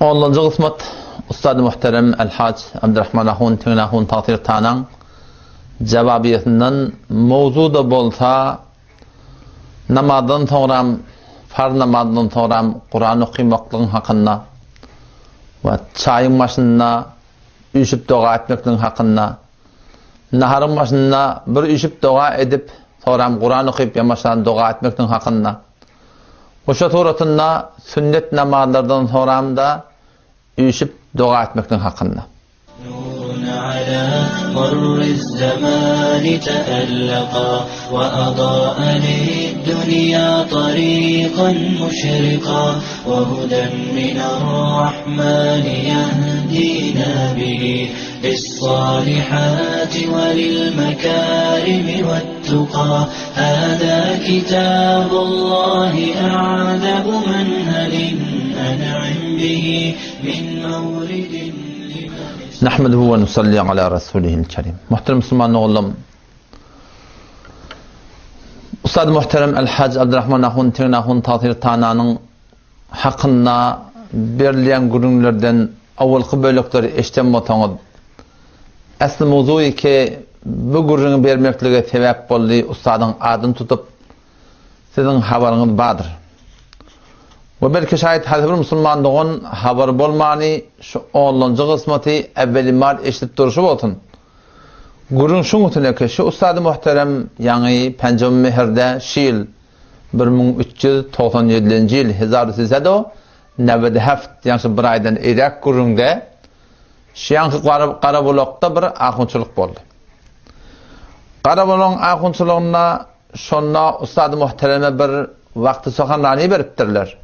10. kısmet Ustad-ı Muhterem El-Hac Abdurrahman Ahun Tüngün Taqdir Tanan cevabiyetinden mevzuda bolsa namazdan sonra farz namazdan sonra Kur'an okumaklığı hakkında ve çayın başında üşüp dua etmekliğin hakkında naharın başında bir üşüp dua edip sonra Kur'an okuyup yamaçtan dua etmekliğin hakkında Oşa turatında sünnet namazlardan sonra da üşüp dua etmekten hakkında. نور على مر الزمان تألقا وأضاء للدنيا طريقا مشرقا وهدى من الرحمن يهدينا به للصالحات وللمكارم والتقى هذا كتاب الله أعذب منهل أنعم به من مورد نحمده ونصلي على رسوله الكريم. Muhterem Müslüman oğlum. Ustad Muhterem El-Hac Abdurrahman Ahun Tüngün Taqdir Tananın hakkında berilen gurunlardan avvalki bölükleri eşten motanı. Aslı mevzu ki bu gurunu vermekliğe sebep bolli ustadın adını tutup sizin haberiniz vardır. Ve belki şayet her bir Müslümanlığın haber bolmani şu 10. kısmeti evveli mal eşitip duruşu olsun. Gurun şun ütüne ki şu Ustad-ı Muhterem yani Pencam Mehir'de şiil 1397 yıl 1897 yani bir aydan Irak gurunga şiyankı Qarabulok'ta bir ahunçuluk boldu. Qarabulok'un ahunçuluğuna şonna Ustad-ı Muhterem'e bir vakti sokanlarını beriptirler.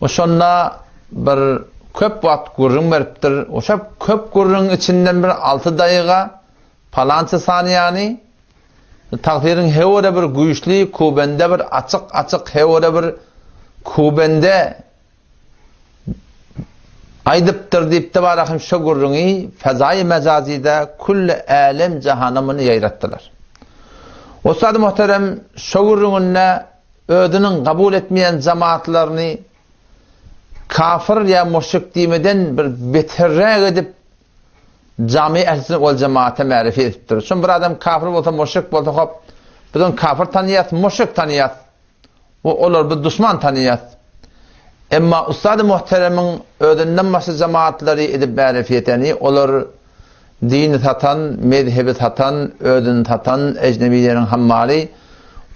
O şonna bir köp vakt gurrun beriptir. O şap köp gurrun içinden bir 6 dayiga palançı saniyani takdirin hevore bir güçlü kubende bir açık hevore bir kubende aydıptır deyip de barakım şu gurrunu fezai mecazide kulle alem cehanamını yayrattılar. Ustad-ı Muhterem şu gurrununla ödünün kabul etmeyen cemaatlerini kafir ya müşrik demeden bir beterre edip cami ehlisini ol cemaate marifi etiptir. Çünkü bir adam kafir olsa müşrik olsa hop bizden kafir tanıyat, müşrik tanıyat. O olur bir düşman tanıyat. Ama Ustad-ı Muhterem'in ödünden başka cemaatleri edip marifi eteni olur dini satan, mezhebi satan, ödün satan, ecnebilerin hammali.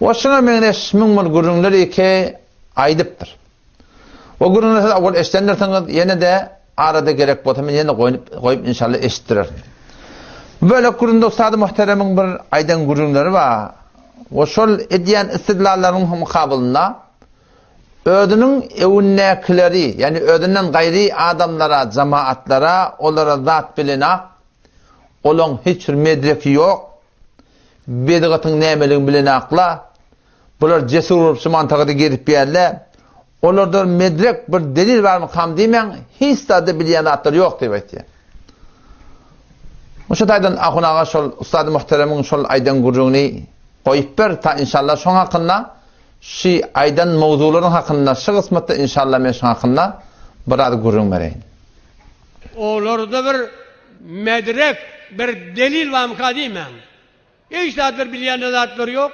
O şuna menreşmin gurunları ki aydıptır. O gurunları avval eşlendirseniz yine de arada gerek botamı yine koyup inşallah eşittirir. Böyle gurunda Ustad-ı Muhterem'in bir aydan gurunları var. O şol ediyen istidlalların mukabilinde ödünün evunnekileri yani ödünden gayri adamlara, cemaatlara, onlara zat bilina olan hiç medreki yok. Bedigatın nemeliğin bilinakla bunlar cesur olup şu mantıkada gelip bir yerle onlarda medrek bir delil var mı kam demeyen hiç tadı bilyanatları yok deyip o şu taydan ahunağa şol Ustad-ı Muhterem'in şol aydan gurrunu koyup ver ta inşallah şun hakkında şu aydan mevzuların hakkında şu kısmette inşallah men şun hakkında bir adı gurrun vereyim. Onlarda bir medrek bir delil var mı kam demeyen hiç tadı bilyanatları yok.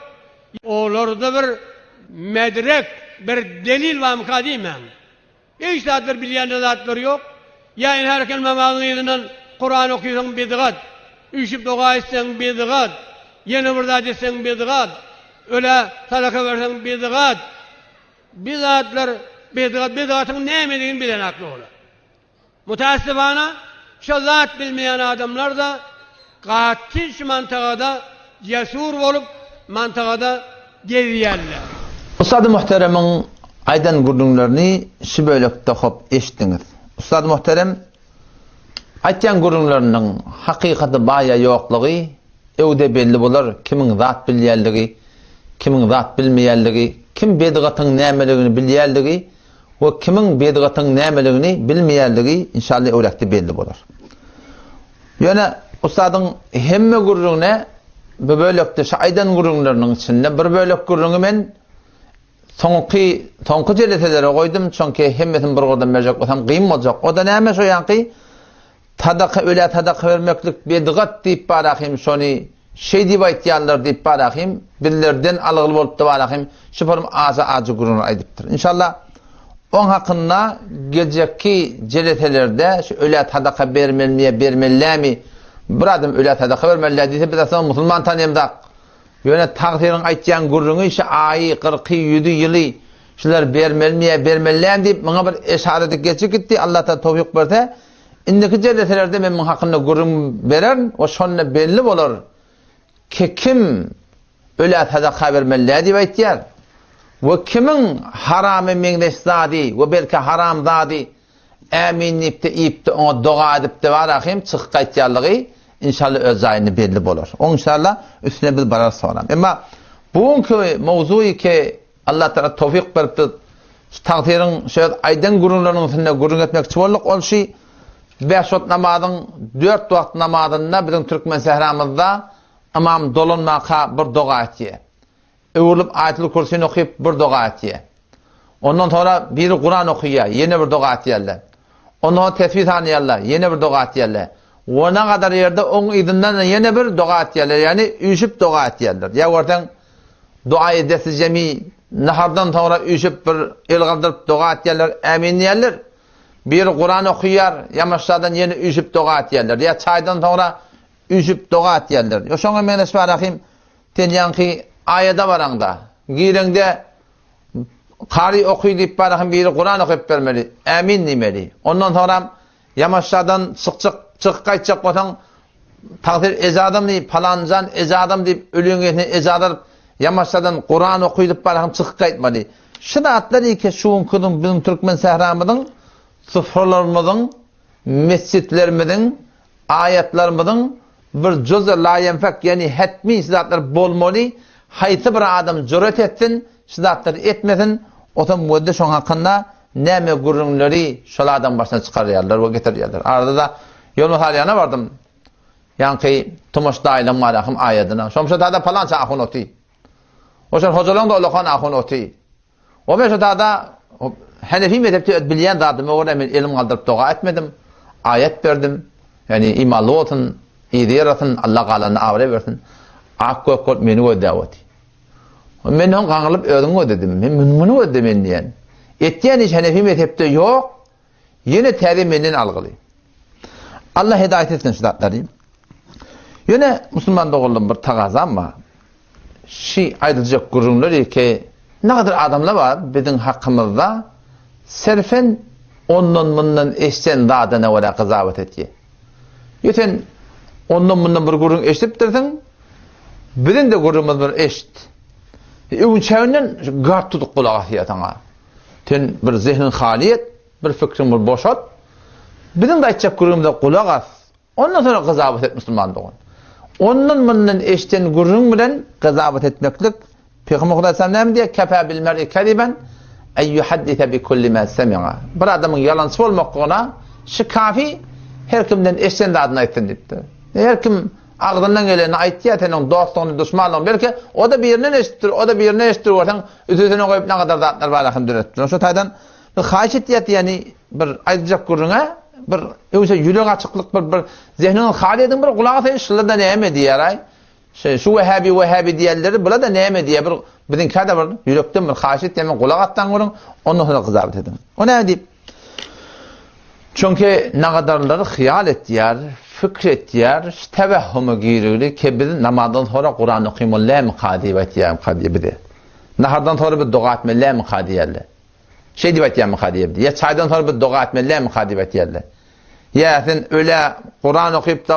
Onlarda bir medrek bir delil var mı kadimen? Hiç tadır bilyanatları yok. Yani her kelime mağazından Kur'an okuyorsan bidgat, üşüp dua etsen bidgat, yeni burada etsen bidgat, öyle sadaka versen bidgat. Bidatlar bidgatın ne emediğini bilen aklı olur. Mutasibana şu zat bilmeyen adamlar da katil şu mantıkada cesur olup mantıkada geziyerler. Ustad-ı Muhterem'in aydan gurunlarını şu bölükte hop eşittiniz. Ustad-ı Muhterem aytan gurunlarının hakikati baya yokluğu evde belli bular. Kimin zat bilyerligi, kimin zat bilmeyerligi, kim bedigatın nemeliğini bilyerligi ve kimin bedigatın nemeliğini bilmeyerligi inşallah öylekte belli bular. Yani Ustad'ın hemme gurununa bu bölükte şu aydan gurunlarının içinde bir bölük gurunu men Soňky jeletelere goýdum, çünki hemmetin bir gordan merjek bolsam gym boljak. O da näme şo ýanky? Tadaka vermeklik bedigat diýip barahym, şony şey diýip aýtýarlar diýip barahym, birlerden alygyl bolup da barahym, şuparum aza gurun aýdypdyr. İnşallah on hakynda geljekki jeletelerde şu öle tadaka bermelmi, bir adam öle tadaka bermelli diýse biz aslında musulman tanýamdak. Ýöne tagdyryň aýtýan gurruny şu aýy 40 ýyly şular bermelmi diýip maňa bir eşarede geçip gitdi. Allah ta tawfik berdi. Indiki jeletelerde men maň hakynda gurrun beren, o şonda belli bolar. Kim öle tadaka bermelli diýip aýtýar. Ve kimin haramı meňdeş zadi, ve belki haram zadi äminlip de ipde ona doga edip de barahym çykyp gaýtýarlygy inşallah öz aýyny belli bolar. O inşallah üstüne bir barar soram. Emma bugünkü mowzuy ki Allah taala tawfik beripdi, tagdyryň şu aýdan gurunlarynyň üstünde gurun etmekçi bolduk. Ol şi 5 wagt namazyň 4 wagt namazyna biziň türkmen sehramyzda imam dolanmaka bir doga etýär. Öwürlüp aýatyl kursyny okyp bir doga etýär. Ondan sonra biri Kur'an okuýar, ýene bir doga etýärler. Ondan tesbih tanýarlar, ýene bir doga etýärler. Ona kadar yerde on izinden ýene bir doga etýärler, ýani üýşüp doga etýärler. Ya ortaň dua edesi jemi nahardan sonra üýşüp bir el galdyryp doga etýärler, ämin diýerler. Bir Kur'an okuýar, ýamaşlardan ýene üýşüp doga etýärler. Ya çaýdan sonra üýşüp doga etýärler. Ýoşoňa men esbarahym tenýänki ayada baranda, gireňde kari okuy diýip barahym biri Kur'an okup bermeli, ämin diýmeli. Ondan sonra ýamaşlardan çık gaýtjak bolsaň tagdir ezadam diýip falanjan ezadam diýip ölüňe ezadyp ýamaşlardan Kur'an okuy diýip barahym çık gaýtmady. Şuna atlary ki şuň kudum bizim türkmen sehramynyň sıfırlarymyzyň, mescitlerimizin, ayetlerimizin bir cüz'ü la yenfek yani hetmi zatlar bolmaly. Haýsy bir adam jüret etsin, zatlar etmesin, otam müdde şoň hakynda näme gurunlary şolardan başına çykarýarlar we getirýärler. Arada da ýol halyana bardym. Ýanky Tomaş daýlan marahym aýadyna. Şomşa da palança ahun oty. Oşan hojalan da olakan ahun oty. O meşada da Hanefi mezhepde bilýän zadymy ogara men ilim galdyryp doga etmedim. Ayet berdim. Yani imanly bolsun, ýa-da Allah galany awra bersin. Akkok meni ödäwdi. Men on gaňlyp ödüň ödedim. Men munu ödedim diýen. Etýän iş Hanefi mezhepde ýok. Ýene täze menden algyly. Allah hidayet etsin şu zatlary. Ýene musulman doguldum bir tagaza ama şi aýdyljak gurunlary ki ne kadar adamlar var bizim hakkımızda serfen ondan bundan eşten dağdana vara qızavət etki. Yeten ondan bundan bir gurun eşitip dirsin, bizim de gurumuz bir eşit. Üçäwinen gart tutup kulak asýatana. Ten bir zihnin haliyet, bir fikrin bir boşat. Bizim de aýtjak gurumda kulak as. Ondan sonra qızavət et musulman dogun. Ondan bundan eşten gurun bilen qızavət etmeklik Peygamber Aleyhisselam näme diýär? Kafa bil mer'i kadiben ay yuhaddisa bi kulli ma sami'a. Bir adamyň ýalansy bolmaklygyna şu kafi her kimden eşden adyny aýtdyn diýipdi. Her kim agdyndan geleni aýtýar, senin dostuny, düşmanyň belki o da birine eşitdir, o da birine eşitdir bolsaň üzüne goýup ne kadar zatlar barahym döretdi. Şo taýdan bir haşitiyet yani bir aýdjak guruna bir öýse ýürek açyklyk bir zihniň haliyetiň bir gulagy eşitlerden näme diýär? Şu Wahhabi diýerleri bula da näme diýär? Bir biziň kada bir ýürekden bir haşit diýen gulagatdan görüň, ondan sonra qızarıp edin. O näme diýip? Çünki nagadarlary hyýal etýär, fikr etýär, tevehhüme giýrili ki biz namazdan sonra Kur'an okuymaly mi qadiýip etýär, qadiýip edi. Nahardan sonra bir doga etmeli mi qadiýerler. Şey diýip etýär mi qadiýip. Ya çaýdan sonra bir doga etmeli mi qadiýip etýärler. Ya sen öle Kur'an okuyup da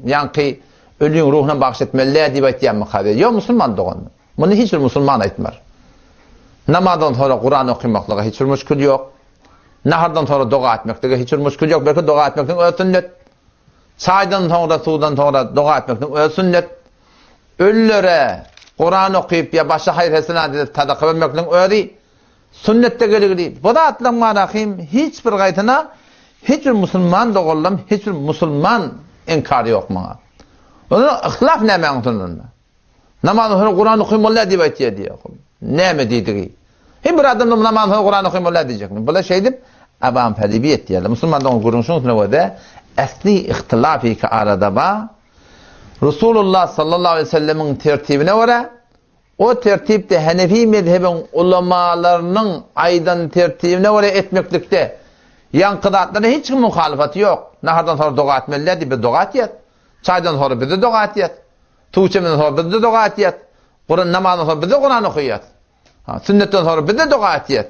ýanky ölüň ruhuna bagş etmeli diýip etýärmi qadiýer. Yo musulman dogan. Muny hiç bir musulman aýtmar. Namazdan sonra Kur'an okumaklyga hiç bir müşkül ýok. Nahardan sonra doga etmekde hiç bir müşkül ýok. Belki doga etmekden öýe sünnet. Çaýdan sonra, suwdan sonra doga etmekden öýe sünnet. Öllere Kur'an okuyup ya başga haýr hesenat edip tadaka bermekden öýe sünnetde geligdi. Bu da atlanma rahim hiç bir gaýtyna hiç bir musulman doguldum, hiç bir musulman inkar ýok maňa. Onu ihlaf näme antynyň? Namazdan sonra Kur'an okuýmaly diýip aýtýar diýär. Näme diýdi? Hem bir adam namazını Kur'an okuymalı diyecek mi? Böyle şey deyip abam fedibiyet diyorlar. Müslümanların gurunşun da asli ihtilafi ki arada ba Resulullah sallallahu aleyhi ve sellemin tertibine göre o tertipte Hanefi mezhebin ulemalarının aydan tertibine göre etmeklikte yankıdatlarına hiç muhalefeti yok. Nahardan sonra dua etmeliler diye bir dua et. Çaydan sonra bir de dua et. Tuğçemden sonra bir de dua et. Kur'an namazdan sonra bir de Kur'an okuyat. Sünnetten sonra bir de dua et.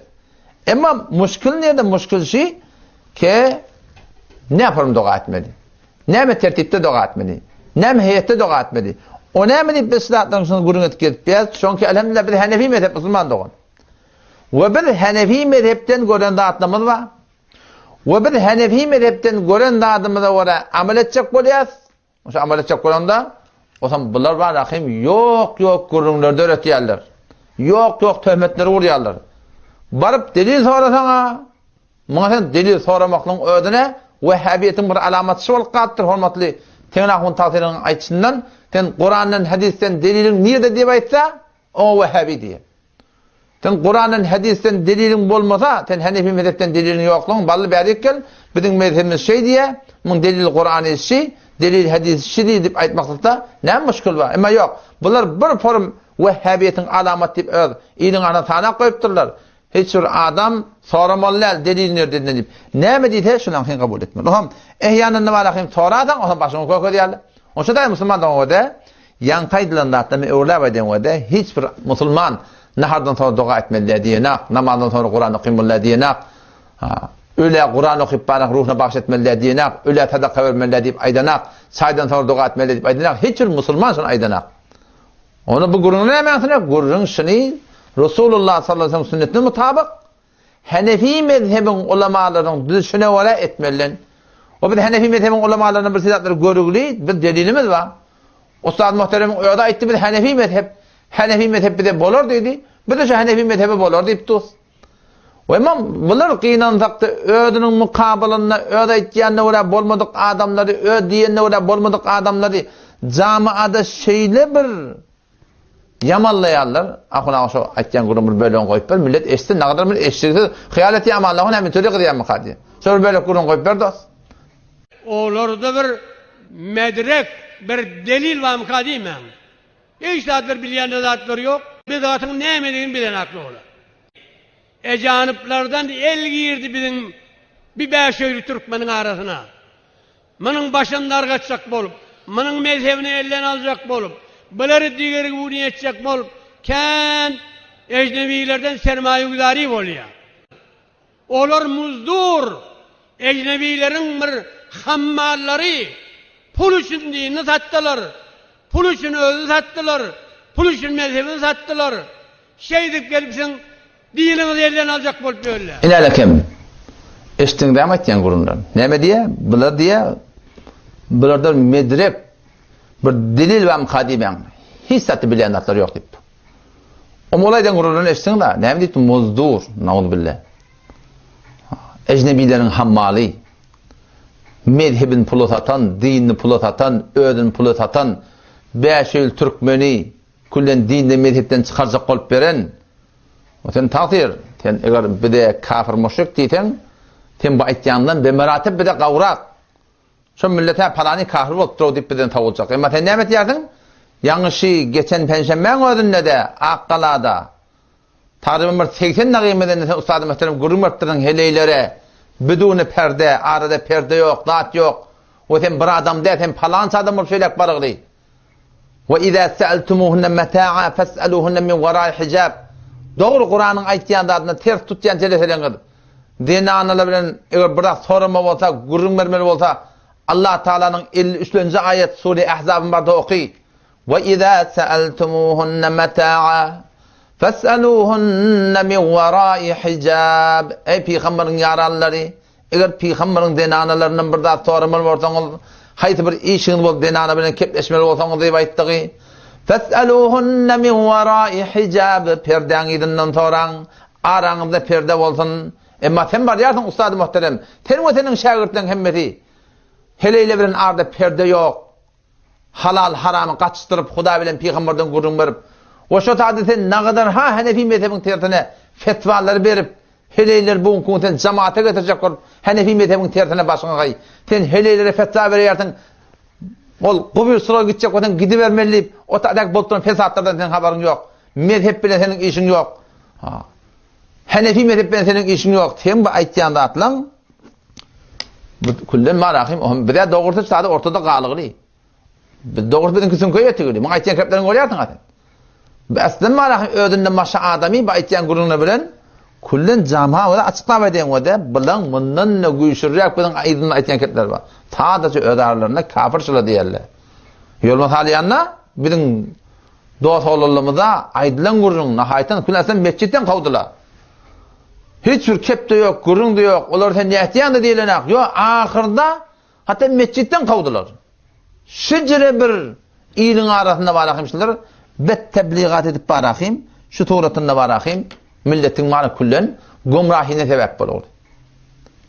Ama muşkil nerede? Muşkil şey ki ne yaparım dua etmeli? Ne mi tertipte dua etmeli? Ne mi heyette dua etmeli? O ne mi deyip bir sıratların sonra gurun etkilip beyaz? Çünkü elhamdülillah bir Hanefi mezhep Müslüman doğun. Ve bir Hanefi mezhepten gören dağıtmamız var. Ve bir Hanefi mezhepten gören dağıtmamıza göre amel edecek bolyaz. O amel edecek bolanda o zaman bunlar var rahim yok gurunlarda öğretiyerler. Yok töhmetleri vuruyorlar. Barıp delil sorasana. Muhasen delil soramakның ödüne Vehhabiyetin bir alamatı ol qattır hormatly Tenahun tasirinin aytışından ten Kur'an'dan hadisten delilin nerede diye aytsa o Vehhabi diye. Ten Kur'an'dan hadisten delilin bolmasa ten Hanefi mezhepten delilin yokluğun ballı bärik gel bizim mezhebimiz şey diye mun delil Kur'an'ı şey delil hadis şey deyip aytmakta ne müşkül var ama yok. Bunlar bir form Vehhabiyetin alamat deyip öz iyinin ana tana koyupdurlar. Hiç bir adam soramalılar delil nerede deyip. Ne mi deyse şundan hin kabul etmiyor. Oğlum ehyanın ne var akım soradan o başını koy diyorlar. O şada Müslümandan o da yan kaydılan da öyle var diyen o da hiçbir Müslüman nahardan sonra dua etmeli diye namazdan sonra Kur'an okuymalı diye öyle Kur'an okuyup bana ruhuna bahşetmeli diye öyle sadaka vermeli deyip aydanak saydan sonra dua etmeli deyip aydanak hiçbir Müslüman son aydanak. Onu bu gururun ne mantığına gururun şunu Resulullah sallallahu aleyhi ve sellem sünnetine mutabık Hanefi mezhebin ulemalarının düşüne göre etmeliler. O bir Hanefi mezhebin ulemalarının bir sıfatları görüglü bir delilimiz var. Ustad muhterem orada aytdı bir Hanefi mezhep bir de bolor dedi. Bir de şu Hanefi mezhebi bolor deyip tuz. O imam bunlar kıyınan taktı ödünün mukabalına öde etkiyenine göre bolmadık adamları ödeyenine göre bolmadık adamları camiada şeyle bir yamallayanlar akına şu aytgan gurumur böyle koyup millet eşti ne kadar bir eşsiz hayaleti amallahın hem türlü kıyam kadi. Sonra böyle gurun koyup berdos. Olarda bir medrek bir delil var mukadimem. Hiç bir bilyen zatları yok. Bir zatın ne emediğini bilen aklı ola. Ecaniplerden el girdi bizim bir beşöylü Türkmenin arasına. Mının başında argaçacak bolup, mının mezhebini elden alacak bolup, bunları digeri vurun edecek bolup, kent ecnebilerden sermaye-güzari oluyor. Olar muzdur, ecnebilerin bir hammalları, pul için dinini sattılar, pul için özü sattılar, pul için mezhebini sattılar. Şey deyip gelipsin, dininizi elden alacak bolup böyle. İnalekem, eştin devam etken gurunlar. Ne diye? Bunlar diye, bunlardan medrek, bir delil ve mukadimen hiç satı bilenatları yok deyip. O olaydan gururlarını eştin da ne deyip muzdur, naudbillah. Ecnebilerin hammali, mezhebin pulu satan, dinini pulu satan, ödün pulu satan, beşil Türkmeni, kullen dinini mezhepten çıkaracak olup veren, o sen takdir, sen eğer bir de kafir müşrik deyten, sen bu aytyandan bir meratib bir de kavrak. Şu millete palani kafir olup deyip birden tavulacak. Ama sen ne emet yerdin? Yanlışı geçen penşemben ödünle de, Akkala'da, Tarihim 80 nagimeden ustad muhterem gurum yaptırın heleylere, biduni perde, arada perde yok, lat yok. O sen bir adam de, sen palanca adam olup söyleyip barık değil. Ve izâ se'eltumuhunne metâ'a fes'elûhunne min varâi hicab. Doğru Kur'an'ın aytyandı adına ters tutyan celeselen kıdı. Dini anıla bilen eğer bırak sorma olsa, gurum vermeli olsa, Allah Teala'nın 53. ayet Sure-i Ahzab'ın barda okuy. Ve izâ se'eltumuhunne metâ'a fes'elûhunne min varâi hicab. Ey Peygamber'in yaralları, eğer Peygamber'in denanalarının bir daha sormalı olsanız, haydi bir işiniz bol denana bilen kepleşmeli olsanız deyip ayttığı. Fes'elûhunne min varâi hicab. Perden gidinden soran, aranızda perde olsun. Ama sen var yarsın ustad-ı muhterem. Sen ve senin şagirtlerin hemmeti. Heleyle bilen arada perde yok. Halal haramı kaçtırıp Huda bilen Peygamberden gurun verip. O şu tadı sen ne kadar Hanefi mezhebin tertine fetvaları berip heleyler bu hukumetin cemaate getirecek olup Hanefi mezhebinin tersine başına kay. Sen heleylere fetva veriyorsun. Ol kubur sıra gidecek odan gidivermeli. O tadak boltun fesatlardan senin haberin yok. Mezhep bile senin işin yok. Ha. Hanefi mezhep bile senin işin yok. Sen bu aytýanda atlan. Bu kullen marahim. Bir de doğrultu sadı ortada qalıqlı. Bir doğrultu bedin kisin köýeti geli. Men aytýan keplerin görýärsiň atan. Aslında marahim ödünde maşa adamy bu aytýan guruna bilen kullen jama we açıklama eden wada bilen bundan ne güýşürýär bilen aýdyn aytýan kepler bar. Tadaça ödarlarına kafirçiler diýerler. Ýolma halyanna biziň dost olalymyza aýdylan gurrun nahaýtan künasen mescitten kawdylar. Hiç bir kepde yok, gurrun da yok. Olar sen näçe diýilenek? Yo, ahyrda hatta mescitten kawdylar. Şüjere bir ýylyň arasynda barahymşylar bet tebligat edip barahym, şu toğratynda barahym, milletiň many kullen gomrahyna sebäp boldy.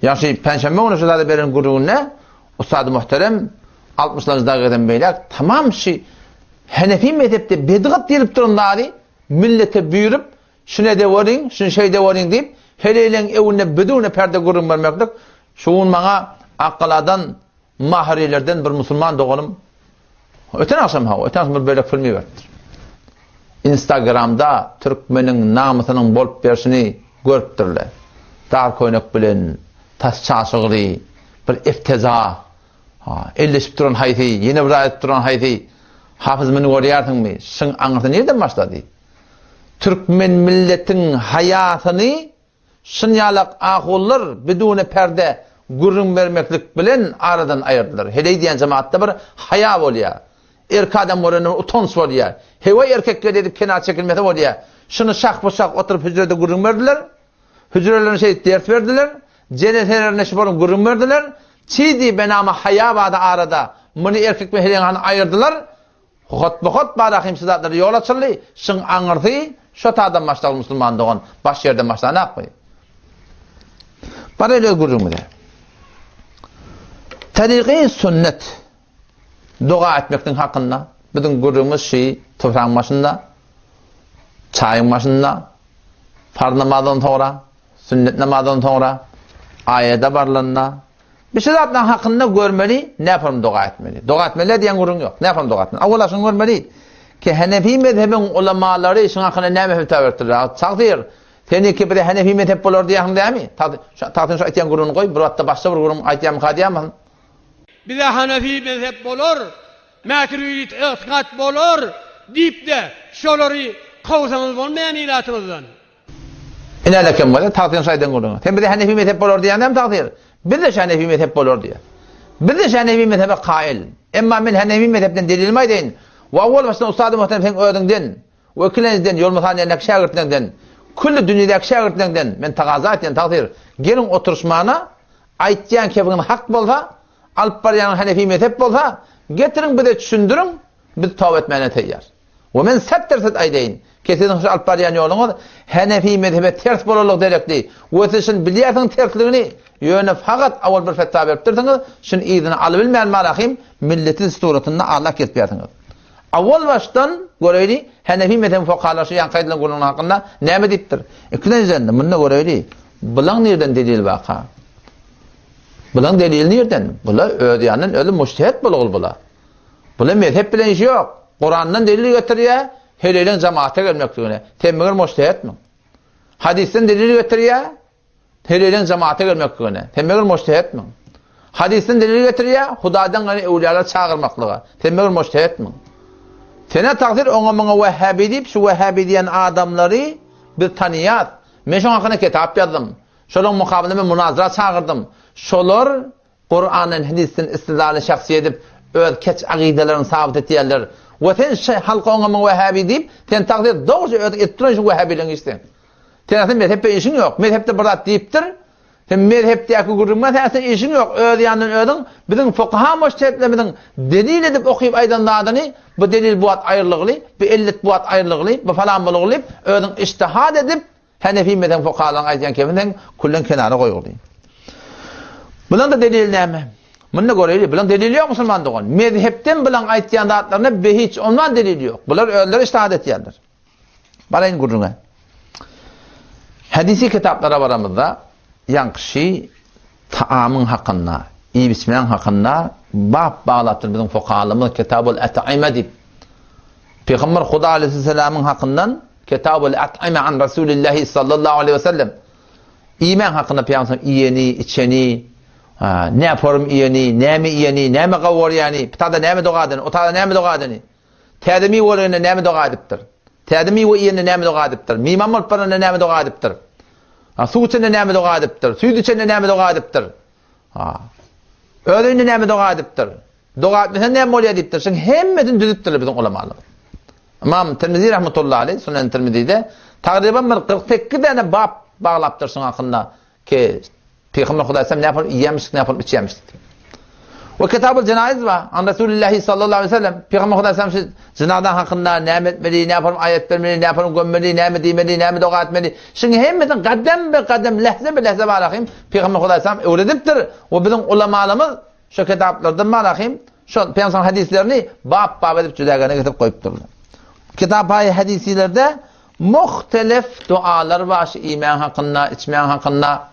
Ýa-ni penşenbe günü şurada beren gurruna Ustad muhterem 60'lardan gelen beyler tamam Hanefi mezhepte bidgat diýip durýanlar millete büýürüp şuna de waryň, şunu şeýde waryň diýip heleyleň ewine bedune perde gurrun bermekdik. Şuň maňa aqladan mahrilerden bir musulman dogalym. Öten akşam bir böyle filmi berdi. Instagram'da Türkmeniň namysynyň bolup berşini görüpdirler. Dar koýnak bilen tas çaşygy bir ifteza. Elleşip duran haýsy, ýene bir aýat duran haýsy. Hafız meni görýärsiňmi? Şeň aňyrdy nereden başlady? Türkmen milletiň hayatyny şynýalak ahullar bidune perde gurrun bermeklik bilen aradan aýyrdylar. Hele diýen jemaatda bir haya bolýar. Erk adam bolany utans bolýar. Hewa erkekler edip kenar çekilmede bolýar. Şunu şak boşak oturup hüjrede gurrun berdiler. Hüjrelerine ders berdiler. Cenetelerine şiborun gurrun berdiler. Çidi benama haya bada arada mını erkek ve heleğini ayırdılar. Hot barahim sıdatları yol açıldı. Şın aňyrdy, şo tadan başladı musulman doğan. Baş yerden başladı akbay. Bana öyle gurrun der. Tariqi sünnet dua etmektin hakkında. Bizim gurrumuz toprağın başında, çayın başında, farz namazdan sonra, sünnet namazdan sonra, ayete barlarına, bir şey zaten hakkında görmeli, ne yapalım dua etmeli. Dua etmeli diyen gurrun yok. Ne yapalım dua etmeli? Avvela şunu görmeli. Ki Hanefi mezhebin ulemaları işin hakkında ne mehbeta vertirler? Takdir. Seni ki bir de Hanefi mezhep olur diyen değil mi? Takdir şu ayetiyen gurrunu koy. Burada başta bir gurrun ayetiyen mukadiyem. Bir de Hanefi mezhep olur, Maturid itikat olur, deyip de şoları kovsanız olmayan ilatımızdan. İnelekem var, takdir saydan gurrunu. Sen bir de Hanefi mezhep olur diyen dem takdir. Bir de Hanefi mezhep olur diye. Bir de Hanefi mezhebe kail. Emma men Hanefi mezhepten delilmaydeyn. Ve awwal başdan ustadı muhterem sen ödünden, ve ikilenizden, yol muhaniyenek şagirtlerinden, kulli dünyadaki şagirtlerinden men taqaza etyen takdir. Gelin oturuşmana, aytyan kebinin hak bolsa, alıp baryanın Hanefi mezhep bolsa, getirin bir de düşündürün, biz tavb etmeyene teyyar. Ve men set aydeyn. Kesin şu alıp baryan yolunu, Hanefi mezhebe ters bolurluk derekli. Ve sizin biliyatın tersliğini, yöne fakat awal bir fetva berip durdyňyz, şun ýygyny alybilmeýän marahim milletin suratynda Allah ketip ýatyňyz. Awal başdan göreyli Hanefi mezhebi fuqahaları ýan gaýdylan gurrun hakynda näme diýipdir? Ikilenizden munna göreyli. Bulan nerden delil baka? Bulan delil nerden? Bula ödýanyň öli mujtehit bolýar bula. Bula mezhep bilen işi ýok. Kur'andan delil getirýär, helelen jemaate gelmekdigine. Temir mujtehitmi? Hadisten delil getirýär, helelen jemaate gelmekdigine. Temir mujtehitmi? Hadisten delil getirýär, Hudadan gany ewliýalar çağırmaklygy. Temir mujtehitmi? Sene takdir oňa Wahhabi diýip şu Wahhabi diýen adamlary bir tanýat. Men şoň hakynda kitap ýazdym. Şolaryň mukabiline munazara çağırdım. Şolar Kur'anyň hadisten istidlaly şahsy edip öz keç agidelerini sabit etýärler. Ve sen halka oňa Wahhabi diýip, sen takdir dogry etdiren şu Wahhabileň işte. Sen mezhepde işin yok. Mezhepde birat diýipdir. Sen mezhepdeki gurrunma sen işin yok. Ödýanyň bizim fuqaha mujtehitlerimiň delil edip okuyup aýdanlaryny bu delil buat ayrılykly, bu illet buat ayrılykly, bu falan bolugly, özüň ijtihad edip Hanefi mezhep fuqahalaryn aýdýan keminden kullen kenara goýurdy. Bulan da delil näme? Munna göreli, bulan delil ýok musulman dogan. Mezhepden bilen aýtýan zatlaryna hiç ondan delil ýok. Bular özleri ijtihad etýärler. Baraýyn gurruna. Hadisi kitaplara varamızda yankışı taamın hakkında, iyi bismillah hakkında bab bağlattır bizim fukahalımız Kitabul Et'ime deyip. Peygamber Huda Aleyhisselam'ın hakkından Kitabul Et'ime an Resulullah sallallahu aleyhi ve sellem. İman hakkında Peygamber iyeni, içeni, ne yaparım iyeni, ne mi iyeni, ne mi kavur yani, pitada ne mi doğadını, otada ne mi doğadını, tedimi olayına ne mi doğadıptır, tedimi o iyeni ne mi doğadıptır, mimam olparına ne mi doğadıptır, su içinde ne mi doğadıptır, su içinde ne mi doğadıptır, öğreninde ne mi doğadıptır, doğadıptır, ne mi olayadiptır, şimdi hemmedin düzüttür bizim ulamalı. İmam Tirmizi rahmetullahi aleyh, Sunan Tirmizi'de, takriben bir 48 tane bab bağlaptırsın hakkında ki Peygamber Huda Aleyhisselam ne yapalım? İyiyemiştik, ne yapalım? İçiyemiştik. O Kitab-ı Cenayiz var. An Resulullah sallallahu aleyhi ve sellem Peygamber Huda Aleyhisselam zinadan hakkında ne etmeli, ne yapalım? Ayet vermeli, ne yapalım? Gömmeli, ne mi demeli, ne mi dua etmeli? Şimdi hemmeden kadem be kadem, lehze be lehze bağlayayım. Peygamber Huda Aleyhisselam öğretiptir. O bizim ulamalarımız şu kitaplardan bağlayayım. Şu Peygamber hadislerini bab edip cüdagana getirip koyup dururlar. Kitap-ı hadisilerde muhtelif dualar var. İman hakkında, içmeyen hakkında.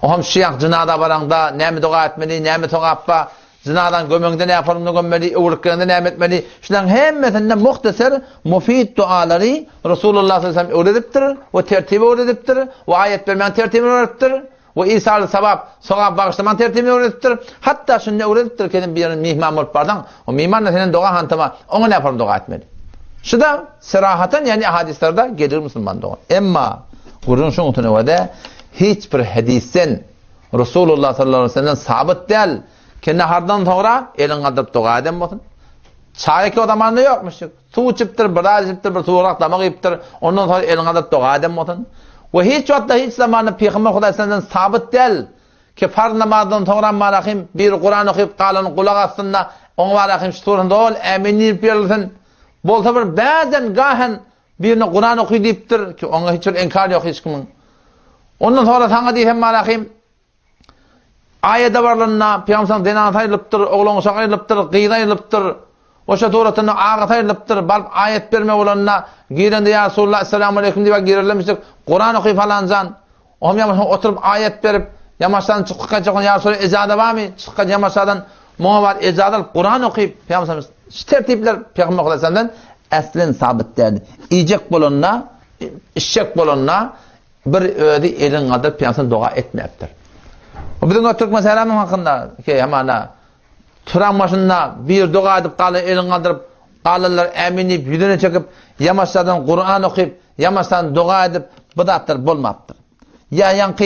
O hem şiyak zinada varanda ne mi dua etmeli, ne mi toqappa, zinadan gömüngde ne yapalım da gömmeli, uğurluklarında ne etmeli. Şundan hemmetinden muhteser, mufid duaları Resulullah sallallahu aleyhi ve sellem öğretiptir, ve tertibi öğretiptir, ve ayet vermeyen tertibini öğretiptir, ve İsa'lı sokak bağışlaman tertibini öğretiptir. Hatta şunu öğretiptir ki bir mihman olup bardan, o mihmanla senin dua hantama, ona ne yapalım dua etmeli. Şu da serahaten yani hadislerde gelir Müslüman dua. Emma, kurun şun utunuvada, hiçbir hadisten Resulullah sallallahu aleyhi ve sellem sabit değil ki nahardan sonra elin kaldırıp dua edem olsun. Çayki o zamanında yokmuş. Su içiptir, biraz içiptir, bir suğrak damak yiyiptir. Ondan sonra elin kaldırıp dua edem olsun. Ve hiç vakitte hiç zamanında Peygamber Huda Aleyhisselam'dan sabit değil ki farz namazdan sonra malahim bir Kur'an okuyup kalanın kulak aslında onu malahim şuturunda ol, eminleyip verilsin. Bolsa bir bazen gahen birine Kur'an okuy deyiptir ki ona hiç inkar yok hiç kimin. Ondan sonra sana diyeyim malahim ayette varlığına Peygamber denan sayılıptır, oğlunu sayılıptır, qiyda sayılıptır, o şaturatını ağa sayılıptır, balp ayet verme olanına girende ya Resulullah selamun aleyküm diye girirlemiştik, Kur'an okuy falancan, o hem oturup ayet verip yamaçtan çıkacak ya Resulullah ecada var mı? Çıkacak yamaçlardan muha var ecada Kur'an okuyup Peygamber tertipler Peygamber Aleyhisselam'dan eslin sabit derdi. İyecek bolonuna, işecek bolonuna bir öde elin kadar Peygamber dua etmeyiptir. O bizim Türk meselemiz hakkında ki hemen Turan başında bir dua edip kalı elin kaldırıp kalılar eminip yüzüne çekip yamaçlardan Kur'an okuyup yamaçlardan dua edip bıdattır bulmaptır. Ya yankı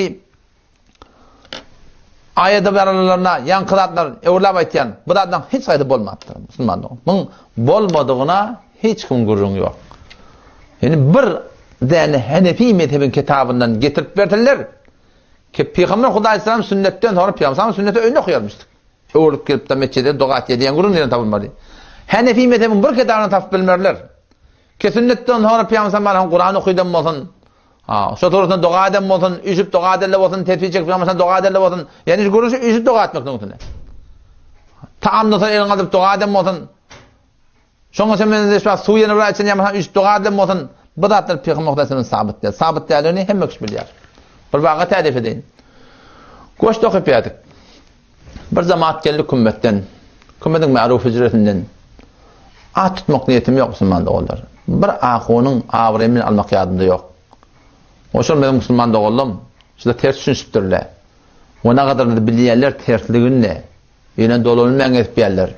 ayette verilenlerine yankılatlar evlab aytyan bıdattan hiç sayıda bulmaptır Müslümanlar. Bunun bolmadığına hiç kim gurrun yok. Yani bir dene Hanefi mezhebin kitabından getirip verdiler ki Peygamber Huda Aleyhisselam sünnetten sonra Peygamber sünneti önüne koyarmıştık. Öğürüp gelip de meçhede dua et diyen gurrun yerine tapılmadı. Hanefi mezhebin bir kitabını tapıp bilmerler. Ki sünnetten sonra Peygamber Kur'an okuydan olsun, şu doğrusunda dua eden olsun, üşüp dua edenle olsun, tetfi çekip Peygamber dua edenle olsun. Yani görüşü üşüp dua etmek noktada. Taamdan sonra elin alıp dua eden olsun. Şoňa sen su ýene için ýa-da üç dua edem bolsun. Bu da Peygamber Hudaýsynyň sabit değil. Sabit değerlerini hemme kişi bilýär. Bir waga tädif edeýin. Goşda okyp ýadyk. Bir zamaat geldi kümmetten. Kümmetiň ma'ruf hüjretinden. At tutmak niýetim ýok musulman dogullar. Bir ahonyň awremini almak ýadymda ýok. Oşol meň musulman dogullum. Şuda ters düşünýärler. Ona kadar bilýärler tersligini. Ýene dolanmaň etip ýerler.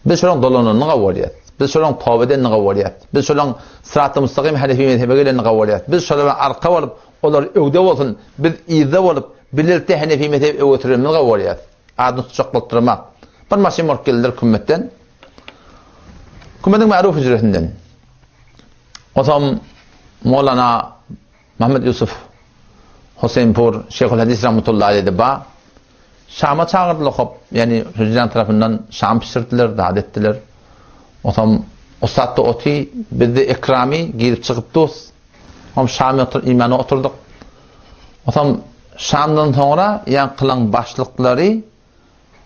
Biz şoň dolanyny gawalýat. Biz şoň tawbeden gawalýat. Biz şoň sırat-ı mustaqim hedefi mezhebine gawalýat. Biz şoň arka bolup, olar öwde bolsun, biz ýerde bolup, bilirte hedefi mezhep öwtirmeli gawalýat. Ady tutjak bolup durmak. Bir maşyn bolup geldiler kümmetten. Kümmetiň ma'ruf hüjretinden. Otam Mevlana Muhammed Yusuf Husaynpur Şeyhul Hadis rahmetullahi aleyhi ba Şam'a çağırdılar hop. Yani hücran tarafından Şam pişirdiler, davet ettiler. Otam Ustad da oti, biz de ikrami girip çıkıptık. Hem Şam'a imana oturduk. Otam Şam'dan sonra yan kılan başlıkları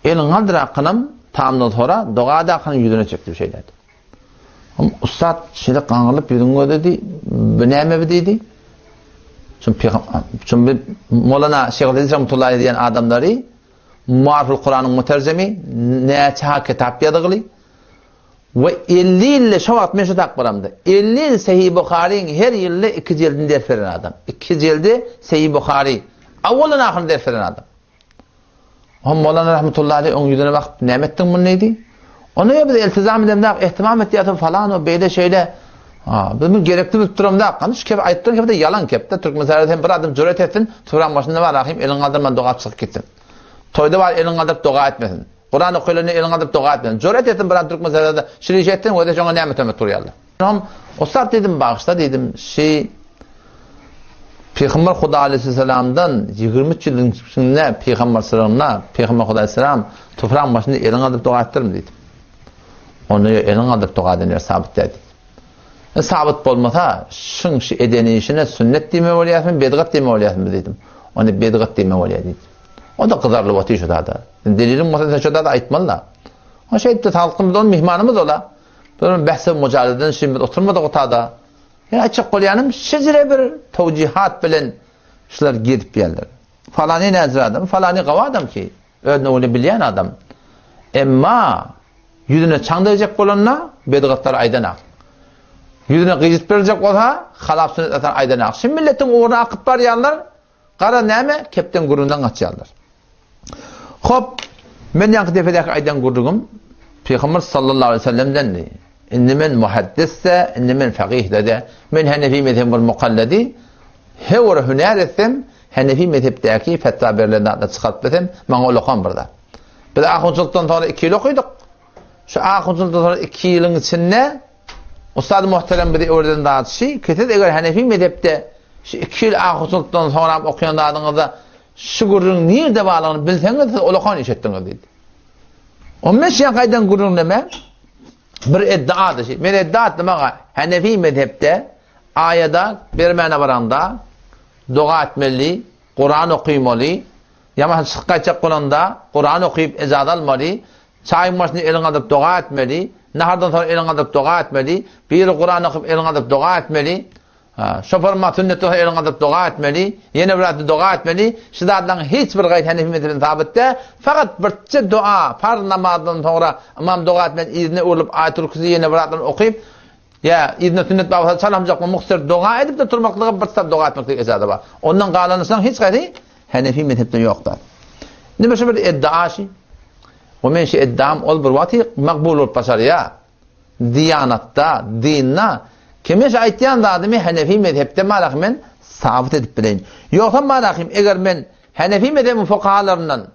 elin aldıra kınım tamamdan sonra doğada kınım yüzüne çekti bir şeylerdi. Ustad şeyle kanırlıp yüzüne dedi, bu neyme dedi? Çünkü Molana Şeyhülislam rahmetullahi diyen adamları Muariful Kur'an'ın muterzemi neçe kitap yazılı ve 50 yıl şovat meşhur akbaramdı. 50 yıl Sahih Buhari'nin her yılı 2 cildini ders veren adam. 2 cildi Sahih Buhari. Avvalın ahırını ders veren adam. Molana rahmetullahi onun yüzüne bak ne ettin bunu neydi? Onu ya bir de iltizam edemde ihtimam ettiği falan o böyle şeyle bunu gerekli bir durumda kalmış ki ayıttığın gibi de yalan kepte Türk meselesi bir adım cüret etsin Turan başında var rahim elin kaldırma doğa çıkıp gitsin. Toyda var elin kaldırıp doğa etmesin. Kur'an okuyulunu elin kaldırıp doğa etmesin. Cüret etsin bir adım Türk meselesi şiriş ettin o da sonra ne mütemet duruyorlar. O saat dedim bağışta dedim Peygamber Huda Aleyhisselam'dan 23 yılın içinde Peygamber Sallam'la Peygamber Huda Aleyhisselam Turan başında elin kaldırıp doğa ettirim dedim. Onu elin kaldırıp doğa denir sabit dedi. Sabit olmasa şun edeni işine sünnet deme oluyasın, bedgat deme oluyasın dedim. Onu bedgat deme oluyasın. O da kızarlı batı şu da. Delilim olsa şu da aytmalı. O şeyde halkımız onun mihmanımız ola. Böyle bahse mücadeleden şimdi oturmadık otada. Ya açık olyanım şecere bir tevcihat bilen şular gidip geldiler. Falani nezir adam, falani qava adam ki öyle onu bilen adam. Emma yüzüne çandıracak olanla bedgatlar aydanak. Yüzüne gıcıt verecek olsa halaf sünnet atan aydanak. Şimdi milletin uğruna akıp var yanlar kara neme kepten gurundan kaçıyorlar. Hop ben yankı defedeki aydan gurduğum Peygamber sallallahu aleyhi ve sellem'den de inni men muhaddisse inni men faqih dedi. Men Hanefi mezhebi mukalledi hevre hüner etsem Hanefi mezhebdeki fetva haberlerinden de çıkartmasam bana ulukan burada. Biz ahunculuktan sonra 2 yıl okuduk. Şu ahunculuktan sonra 2 yılın içinde Ustad-ı muhterem bir de oradan dağıtışı kesin eğer Hanefi mezhepte 2 yıl ahunculuktan sonra okuyan adınızda şu gururun nerede bağlanır bilseniz ulukan iş ettiniz dedi. 15 yıl kaydan gururun deme bir iddiadır şey. Ben iddia ettim ama Hanefi mezhepte ayada bir mene varanda dua etmeli, Kur'an okuymalı, yama sıkacak kulanda Kur'an okuyup ezad almalı, çayın başını elin alıp dua etmeli, nahardan sonra elin alıp dua etmeli, bir Kur'an okuyup elin alıp dua etmeli, şoförma sünneti elin alıp dua etmeli, yeni bir dua etmeli, şiddetlen hiçbir gayet Hanefi mezhebinin tabitte, fakat bir dua, farz namazdan sonra imam dua etmeli, izni olup ayet-ül kürsi yeni bir okuyup, ya izni sünnet babası çalamcak mı muhsir dua edip de turmaklığı bir sabit dua etmeklik ezadı var. Ondan kalanırsan hiç gayri Hanefi mezhebinde yoktur. Ne bir bir iddia şey. O men şey iddiam ol bir vati makbul ol başarıya. Diyanatta, dinna kimiş aytyan da adımı Hanefi mezhebde malakmen sabit edip bilen. Yoksa malakım eğer men Hanefi mezhebinin fukahalarından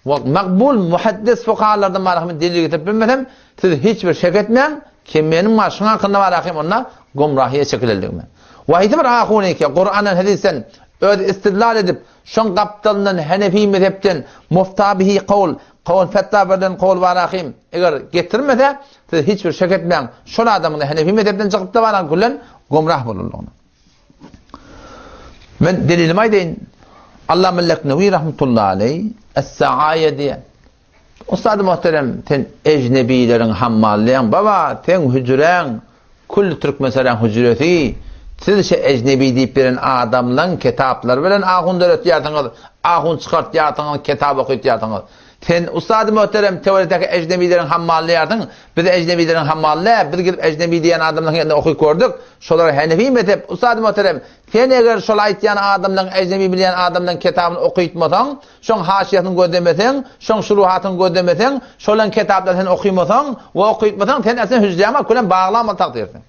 makbul muhaddis fukahalardan malakmen delil getirip bilmesem siz hiçbir şek etmeyen kim benim maşına hakkında malakım onunla gumrahiye çekilirliğime. Vahidi bir ahuni ki Kur'an'ın hadisen öyle istidlal edip şun kaptalının Hanefi mezhepten muftabihi kavl fetva verden kavl varahim eğer getirmese siz hiçbir şek etmeyen şun adamın Hanefi mezhepten çıkıp da varan kullen gumrah bulurlar ona. Ben delilim aydeyin Allah Melleknevi rahmetullahi aleyh Es-Sa'aya diye Ustad-ı muhterem ten ecnebilerin hammalleyen baba ten hücren kulli Türk meselen hücreti siz ecnebi deyip veren adamlan kitaplar veren ahun dört yatınız ahun çıkart yatınız kitap okuyup yatınız sen Ustad-ı muhterem teorideki ecnebilerin hammalleyerdin biz ecnebilerin hammalle biz gidip ecnebi diyen adamların yanında okuyup gördük şolar Hanefi mezhep Ustad-ı muhterem sen eğer şol aytyan adamdan ecnebi bilen adamdan kitabını okuyutmasan şon haşiyatını gördemesen şon şuruhatını gördemesen şolan kitapları sen okuymasan ve okuyutmasan sen aslında hücrema kulen bağlama takdirsin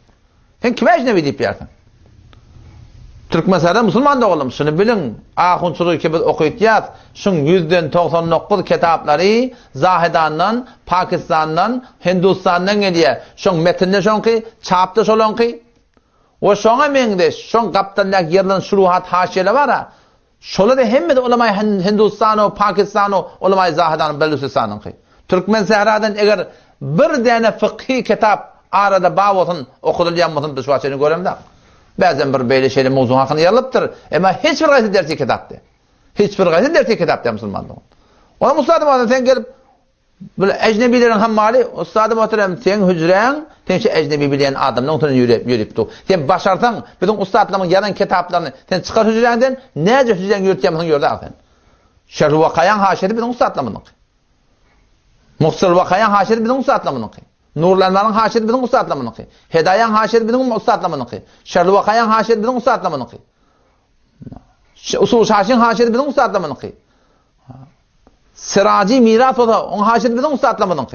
sen kime ecnebi deyip yersin Türk mesela Müslüman da oğlum şunu bilin ahunçuluğu ki biz okuyutuyat şun %99 kitapları Zahidan'dan Pakistan'dan Hindistan'dan geliyor şun metinde şun ki çapta şolun ki o şuna mengde şun kaptanlık yerlen şuruhat haşiyeler var ha şolu da hem de ulemay Hindistan'ı Pakistan'ı ulemay Zahidan'ı Belusistan'ın ki Türkmen Sehra'dan eğer bir tane fıkhi kitap arada bağlatın okudulyanmasın biz şu açını görem de bazen bir böyle şeyle mevzu hakkında yalıptır ama hiçbir gayet dersi kitaptı hiçbir gayet dersi kitaptı Müslümanlığı ona Müslüman sen gelip Böyle ecnebilerin hammali, ustadı muhterem, sen hücren, sen şu ecnebi bilen adamla oturan yürüyüp. Sen başarsan, bizim ustadlamın yanan kitaplarını, sen çıkar hücrenden, nece hücren yürüteceğimizin gördü sen. Şerh-i Vakayan haşeri bizim ustadlamının. Muhsır Vakayan haşeri bizim ustadlamının. Nurlanların haşeri bizim ustadlamının. Hedayan haşeri bizim ustadlamının. Şerh-i Vakayan haşeri bizim ustadlamının. Usul Şaşin haşeri bizim ustadlamının. Siraci miras olsa, onun haşeri bizim ustadlamının.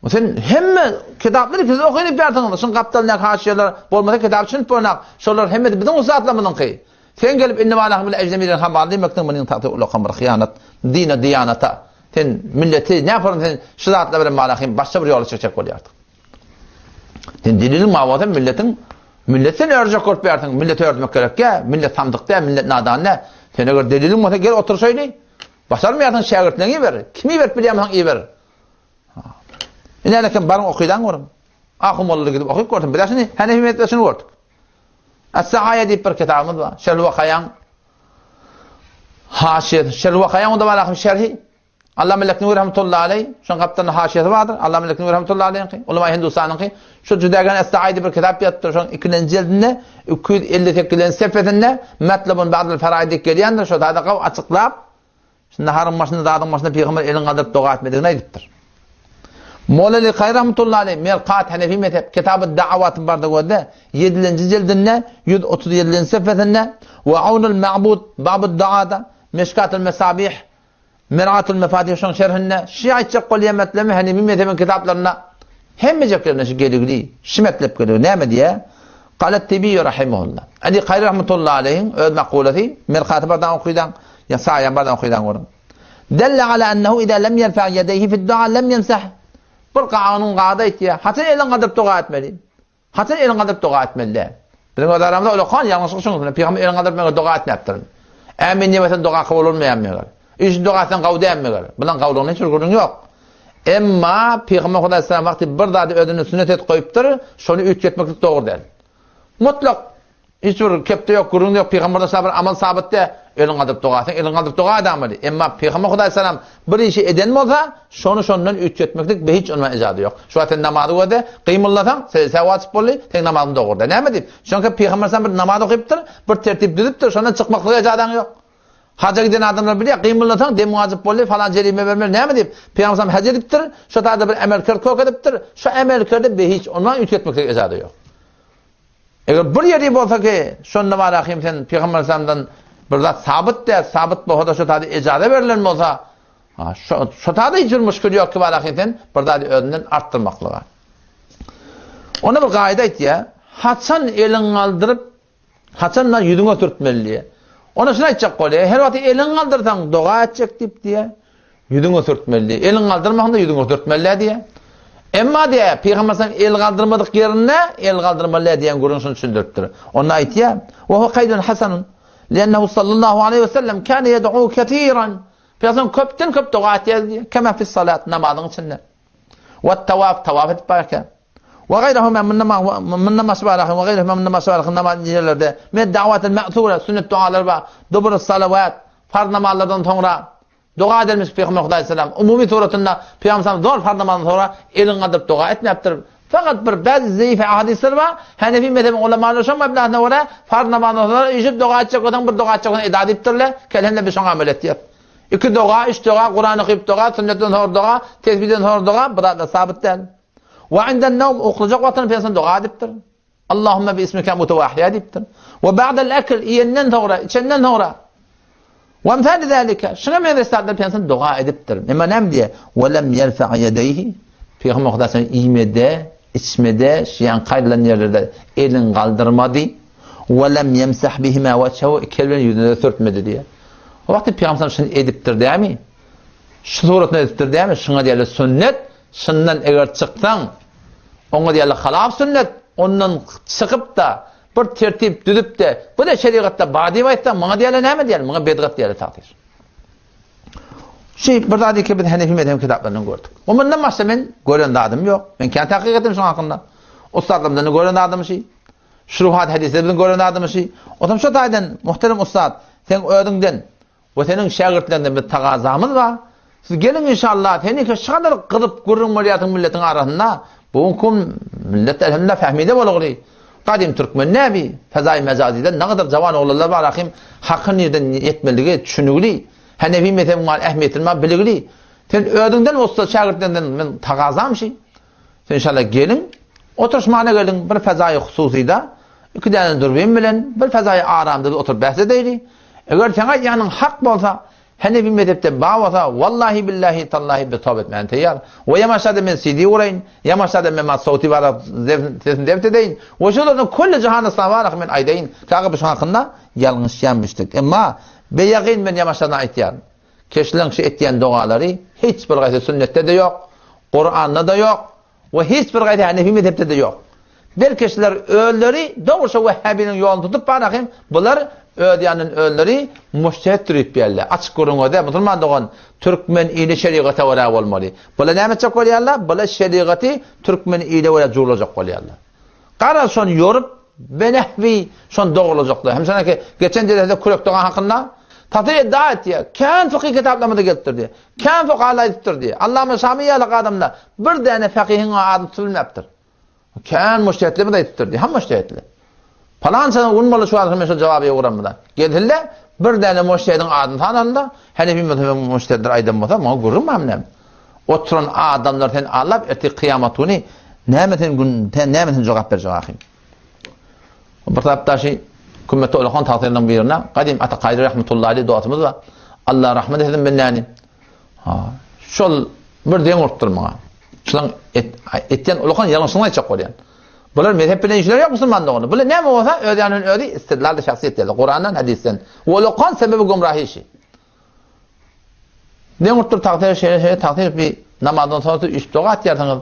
Sen hemme kitapları siz okuyup verdiniz. Şun kaptalnak haşiyeler bolmasa kitap için pornak. Şolar hemme bizim ustadlamının. Sen gelip inne valahum ile ecnemilerin hamal demekten bunun tatı ulu kamr hıyanat, dine diyanata. Sen milleti ne yaparın sen şu zatla bir malahim başka bir yola çıkacak oluyor artık. Sen dilinin mavada milletin örcek korp verdin. Milleti ördürmek gerek ya. Millet sandıkta, millet nadan ne? Sen eğer delilin mata gel otur söyle. Başarmayaydın şagirdine iyi verir. Kimi verip bileyemezsen iyi verir. İnanırken barın okuydan görüm. Ahım oldu gidip okuyup gördüm. Bir de şimdi Hanefi medresini gördük. Es-Sa'aya deyip bir kitabımız var. Şerh-i Vakayan haşiyeti. Şerh-i Vakayan o da var şerhi. Allah Melek Nuri rahmetullahi aleyh. Şun kaptanın haşiyeti vardır. Allah Melek Nuri rahmetullahi aleyh. Ulema Hindustan'ın ki. Şu cüdagan Es-Sa'aya bir kitap yaptır. Şun 2. cildinde 258. sefetinde metlebun ba'dil feraidek geliyendir. Şu da kav açıklap. Şimdi harım başında dağdın başında peygamber elin kadar doğa etmediğine ediptir. Moğleli Kayr rahmetullahi aleyh. Merkat Hanefi mezhep kitabı davatın barda gördü. 7. cildinde 137. sefetinde ve Aunul Ma'bud babud da'ada Meşkatul Mesabih Meratul Mefatih şun şerhinde Şia'yı kolye metlemi Hanefi mezhebin kitaplarına hemmeceklerine şu geligli şimetlep geliyor. Ne mi diye? Qalet Tibi rahimahullah. Ali Kayr rahmetullahi aleyhin öz makuleti Merkatı bardan okuydan ya sa'ya bardan okuydan görün. Delle ala ennehu idâ lem yerfa yedeyhi fid du'a lem yemsah. Bir kanun qaada ettiye. Hatın elin qadırıp dua etmeli. Hatın elin qadırıp dua etmeli. Bizim odalarımda öyle kan yanlışlık şunu. Peygamber elin qadırıp dua etmeptir. Amin nimetin dua kabul olmayanmıyor. İş duasından qavd etmiyor. Bundan qavlığının hiç görün yok. Emma Peygamber Huda Aleyhisselam vakti bir dadi ödünü sünnet et koyuptur. Şunu üç etmeklik doğru değil. Mutlak hiçbir kepte yok, gurun yok. Peygamber'de sabır amal sabitte elin qadırıp dua etsin. Elin qadırıp dua edameli. Emma Peygamber Huda Aleyhisselam bir işi eden mi olsa şondan üç etmeklik hiç onunla icadı yok. Şu atın namazı öde, kıymullatan, sevasip bolli, tek namazını doğurdu. Ne mi deyip? Çünkü Peygamber Aleyhisselam bir namaz okuyuptur, bir tertip düdüptür, şondan çıkmaklık icadan yok. Hacca giden adamlar biliyor, kıymullatan, demuazip bolli falan cerime vermeli. Ne mi deyip? Peygamber Aleyhisselam hac ediptir, şu tarzda bir emel kır kök ediptir, şu emel kırdı hiç onunla üç etmeklik icadı yok. Eğer bir yeri olsa ki, şunla var akıyım sen Peygamber Aleyhisselam'dan bir zat sabit der, sabit bu hoda şu tarzda icade verilen mi olsa, şu tarzda hiç bir müşkül yok ki var akıyım sen, bir zat ödünden arttırmaklığa. Ona bir kaide et ya, haçan elin kaldırıp, haçanla yüzüne sürtmeli. Ona şuna edecek kolye, her vakti elin kaldırsan dua edecek deyip diye, yüzüne sürtmeli. Elin kaldırmakında yüzüne sürtmeli diye. Emma diye Peygamber'den el kaldırmadık yerine el kaldırmalı diyen görünsün düşündürttür. Ona ait ya. Ve hu kaydun hasanun. Lennehu sallallahu aleyhi ve sellem kâne yed'u ketiran. Peygamber köp dua ediyor. Kema fis salat namazın içinde. Ve tavaf et baraka. Ve gayrahuma min namaz baraka ve gayrahuma min namaz baraka namaz yerlerde. Med da'vatel ma'thura sünnet dualar var. Dubur salavat farz namazlardan sonra dua edilmiş Peygamber Aleyhisselam umumi suretinde Peygamber zor farz namazından sonra elin kaldırıp dua etmeyiptir. Fakat bir bazı zayıf hadisler var. Hanefi mezhebin ulemaları şu meblağına göre farz namazından sonra işip dua edecek olan bir dua edecek olan eda ediptirler. Kelimle bir şuna amel ettiler. 2 dua, 3 dua, Kur'an okuyup dua, sünnetten sonra dua, tesbihden sonra dua, bu da sabit değil. Ve inden nevm okuyacak vatanı Peygamber dua ediptir. Allahümme bi ismike mutevahhiye ediptir. Ve ba'del ekil yiyenden sonra, içenden sonra وَمْثَالِ ذَٰلِكَ şuna mevreslerden Peygamber dua ediptir. Ama nem diye وَلَمْ يَرْفَعَ يَدَيْهِ Peygamber Kudası'nın iğmede, içmede, şiyan kayrılan yerlerde elin kaldırmadı. وَلَمْ يَمْسَحْ بِهِمَا وَجْهَهُ kelbenin yüzüne sürtmedi diye. O vakti Peygamber şunu ediptir değil mi? Şu suretine ediptir değil mi? Şuna diyelim sünnet, şundan eğer çıksan, ona diyelim halaf sünnet, ondan çıkıp da bir tertip düdüp de bu da şeriatta badi vaytda bana diyelim ne mi diyelim? Bana bedgat diyelim takdir. Bir daha ki biz Hanefi mezhebi kitaplarını gördük. Ondan başka ben gören adım yok. Ben kendi hakikatim şunun hakkında. Ustadlarımdan gören adım şey. Şuruhat hadislerden gören adım şey. O zaman şu taydan muhterem ustad sen ödünden ve senin şagirdlerinden bir takazamız var. Siz gelin inşallah tenike şu kadar kılıp gurrun milletın milletin arasında bugün millet elhamdülillah fehmide bolugly. Kadim Türkmen nebi fezai mezazide ne kadar cavan oğullar var akim hakkın yerden yetmeligi düşünügli. Hanefi mezhebi mal ehmiyetin ma biligli. Sen ödünden usta şagirdenden men tagazam şey. Sen inşallah gelin oturuşmana gelin bir fezai hususida iki tane durbin bilen bir fezai aramda otur bahs edeyli. Eğer sana yanın hak bolsa Hanefi mezhepte bağlasa vallahi billahi tallahi bir tövbe etmen teyar. Ve yamaşada men CD urayın, yamaşada men masauti var sesin devte deyin. Ve şoların kullu cihanı savaraq men aydayn. Kağı bu hakkında yanlış yanmıştık. Ama beyaqin men yamaşada aytyan. Keşilen şey etdiyen duaları hiç bir gayet sünnette de yok, Kur'an'da da yok ve hiç bir gayet Hanefi mezhepte de yok. Bir kişiler ölleri doğrusu Vehhabi'nin yolunu tutup bakayım. Bunlar ödyanın ölleri müştehit türüp yerler. Açık kurun da Müslüman doğan Türkmen ile şeriata vara olmalı. Bunlar ne yapacak oluyorlar? Bunlar şeriatı Türkmen ile vara olacak oluyorlar. Qara son yorup benehvi son doğulacaklar. Hem sana ki geçen de kulak doğan hakkında tatile davet diye. Kan fıkıh kitaplarında getirdi. Kan fuqaha ettirdi. Allame Samiye'lik adamlar bir tane fakihin adı tutulmaptır. Kan müştehitli de ettirdi. Ham müştehitli. Falan sana unmalı şu an mesela cevabı uğramada. Geldiler bir tane müştehidin adını tanında Hanefi mezhebi müştehidler aydan bolsa ma gurrum amnem. Oturan adamlar ten alap eti kıyamatuni nemetin gün nemetin cevap verecek ahim. Bir tarafta şey kümmete olağan taqdirinin birine qadim Ataqayri rahmetullahi aleyh duatımız var. Allah rahmet etsin bennani. Şol bir deyin ortturmağa. Şulan etken olağan yanlışını aytacak bolyan. Bular mezhep bilen işler yok Müslüman doğunu. Bular ne olsa ödyanın ödi istidlalda şahsiyet dedi. Kur'an'dan, hadisten. Olağan sebebi gumrahi işi. Ne orttur takdir bir namazdan sonra iş doğat yarsınız.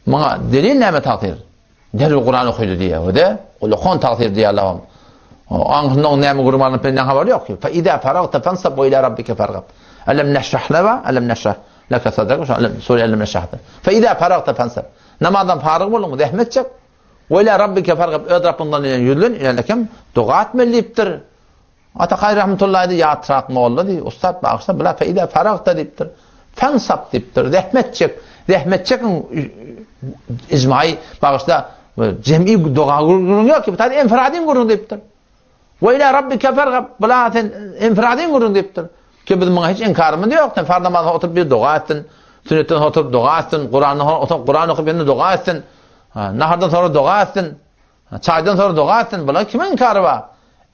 Bana delil neme takdir? Delil Kur'an okuydu diye. O da olağan takdir diye Allah'ım. Anhından neme kurmanın benden haber yok ki. فَاِذَا فَرَغْتَ فَانْسَبْ وَاِلَى رَبِّكَ فَرْغَبْ أَلَمْ نَشْرَحْ لَوَا أَلَمْ نَشْرَحْ لَكَ صَدْرَكَ Sure أَلَمْ نَشْرَحْ فَاِذَا فَرَغْتَ فَانْسَبْ Namazdan farık olun, zahmet çek. وَاِلَى رَبِّكَ فَرْغَبْ Öd Rabbinden yürülün, ilerlekim dua etmeliyiptir. Ataqay rahmetullahi de yatrak mı oldu diye, ustad bağışta, bila فَاِذَا فَرَغْتَ deyiptir. فَانْسَبْ deyiptir, zahmet çek. Zahmet çekin icmai bağışta, cem'i dua kurun yok ki, tabi enfradin kurun deyiptir. وَاِلَى رَبِّكَ فَرْغَبْ Bila sen enfradin kurun deyiptir. Ki bizim bana hiç inkarımız yok. Sen farz namazına oturup bir dua ettin. Sünnetten oturup dua ettin. Kur'an okuyup bir dua ettin. Nahardan sonra dua ettin. Çaydan sonra dua ettin. Buna kimin inkarı var?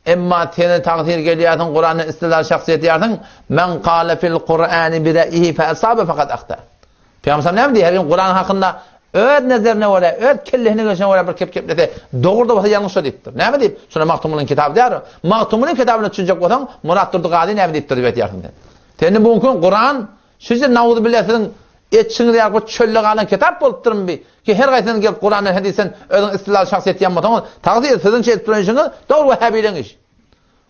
Emma tene takdir geliyatın Kur'an'ın istilal şahsiyeti yartın. Men kâle fil Kur'an'ı bire'ihi fe esabe fakat akta. Peygamber ne diyor? Her gün Kur'an hakkında öd nezerine var, öd kellehine geçen var bir kep-keplete doğru da olsa yanlış deyiptir. Ne deyip? Sonra Maktumul'un kitabı der. Maktumul'un kitabını düşünecek olsan Murat Durduqadi ne deyiptir deyip yartın. Tenin bugün Kur'an sizce nauzu billahi etçini de yapıp çölle kalan kitap bolupturun bi. Ki her qaysının gelip Kur'an'ın hadisen özün istilal şahsiyeti yanmatan takdir sizin şey ettirilişiniz doğru Vehhabi'nin iş.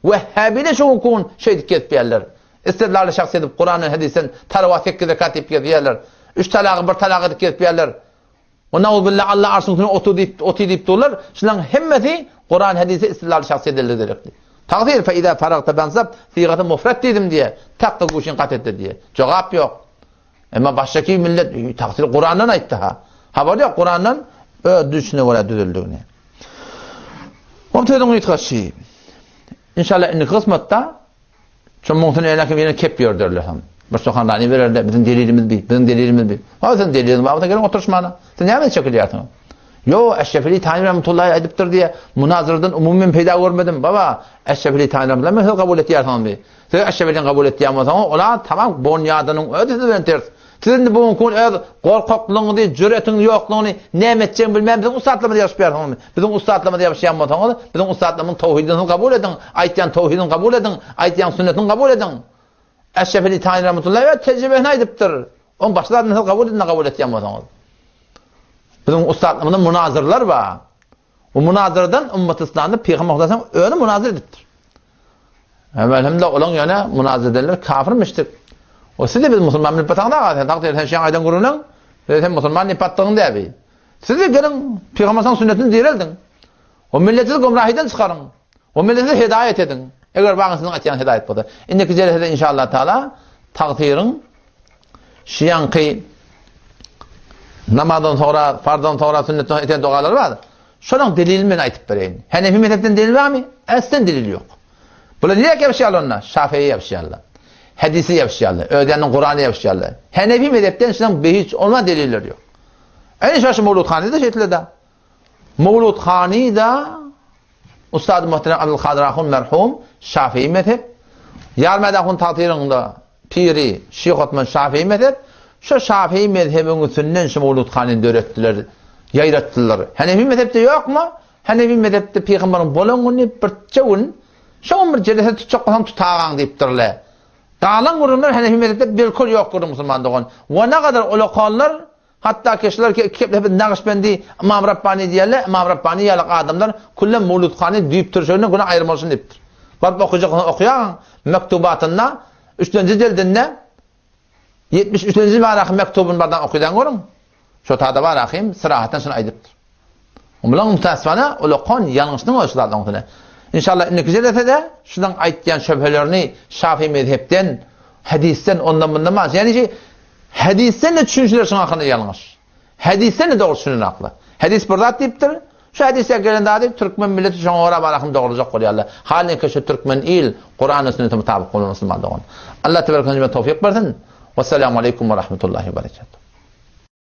Vehhabi'ne şu hukukun şeydik etpeyerler. İstilal şahsiyeti Kur'an'ın hadisen tarvat tekkide katip etpeyerler. 3 talaqı bir talaqı edip etpeyerler. O nauzu billahi Allah arsın otu deyip durlar. Şunların hemmeti Kur'an hadisi istilal şahsiyeti edilecekti. Takdir fe izâ faragta bensab sigatı mufret dedim diye. Takkı kuşun kat etti diye. Cevap yok. Ama baştaki millet takdir Kur'an'dan ayıttı ha. Haber yok Kur'an'dan düşüne var düzüldüğüne. O tedin itkaşı. İnşallah inni kısmetta çok muhtemelen eylekim yine kep yordurlar ham. Bir sokanlarını verirler. Bizim delilimiz bir. Bizim delilimiz bir. Hazın delilimiz var. O da gelin oturuşmana. Sen ne yapmayı çekiliyorsun? Yo Eşrefili Tanrı rahmetullahi ediptir diye münazırdan umumen peyda görmedim. Baba Eşrefili Tanrı rahmetullahi kabul etti yaratan bir. Sen Eşrefili'nin kabul etti ama ola tamam bonyadının ödesi ben ters. Sizin de bugün korkaklığını değil, cüretin yokluğunu ne edeceğini bilmem. Bizim ustadlamada yapışıyorsunuz. Bizim ustadlamada yapışıyorsunuz. Bizim ustadlamın tevhidini kabul edin. Ayetlerin tevhidini kabul edin. Ayetlerin sünnetini kabul edin. Eşrefili Tanrı rahmetullahi tecrübehine ediptir. Onun başlarını nasıl kabul edin, kabul edeceğiniz. Bizim ustadlamada münazırlar var. O münazırdan ümmet-i İslam'da Peygamber Aleyhisselam öyle münazır ediptir. Elhamdülillah olan yana münazır ederler kafirmiştir. O siz de biz Müslüman milletinde kalın. Takdir sen şeyin aydan kurulun. Sen Müslüman nipattığın da abi. Siz de gelin Peygamber'in sünnetini diyeldin. O milleti gumrahiden çıkarın. O milleti hidayet edin. Eğer bağın sizin atiyan hidayet budur. İndeki celede inşallah Teala takdirin Şiyanki namazdan sonra, farzdan sonra sünnetten eten dualar var. Şonun delilini men aytıp bereyim. Hanefi mezhepten delil var mı? Aslen delil yok. Bular niye yapışıyorlar onlar? Şafii yapışıyorlar. Hadisi yapışıyorlar. Ödenin Kur'an'ı yapışıyorlar. Hanefi mezhepten şunun hiç olma delilleri yok. En şaşı Mevludhani'de şeklede. Mevludhani'de Ustad Muhterem Abdülkadir Ahun merhum Şafii mezhep. Yarmedahun tatirinde piri Şeyh Osman Şafii mezhep. Şu Şafii mezhebinin üstünden şu Mevludhani'ni öğrettiler, yayrattılar. Hanefi mezhepte yok mu? Hanefi mezhepte peygamberin bolonunu bir çavun, şu bir celese tutacaksan tutağın deyiptirler. Dağlan kurumlar Hanefi mezhepte bilkul yok kurum Müslümanlığı. Ve ne kadar ulukallar, hatta kişiler ki hep Nakşbendi, İmam Rabbani diyorlar, İmam Rabbani yalık adamlar kullen Mevludhani deyiptir, şöyle buna ayrılmasın deyiptir. Varıp okuyan mektubatında, 3. cildinde 73. varak mektubun bardan okuydan görün. Şu tada varakım sırahaten şunu aydıptır. Ulan mutasifana ulaqan yanlışını oluşlardan okuydan. İnşallah inni güzel de şundan aytgan şüphelerini Şafii mezhepten, hadisten ondan bundan mas. Yani ki hadisten de düşünceler şuna hakkında yanlış. Hadisten de doğru düşünün aklı. Hadis burada deyiptir. Şu hadise gelen daha deyip Türkmen milleti şuna ora varakım doğrucak koyarlar. Halin ki şu Türkmen il Kur'an-ı sünnete mutabık olmasın. Allah tebaraka ve tevfik versin. Vesselamu aleyküm ve rahmetullahi ve berekatuhu.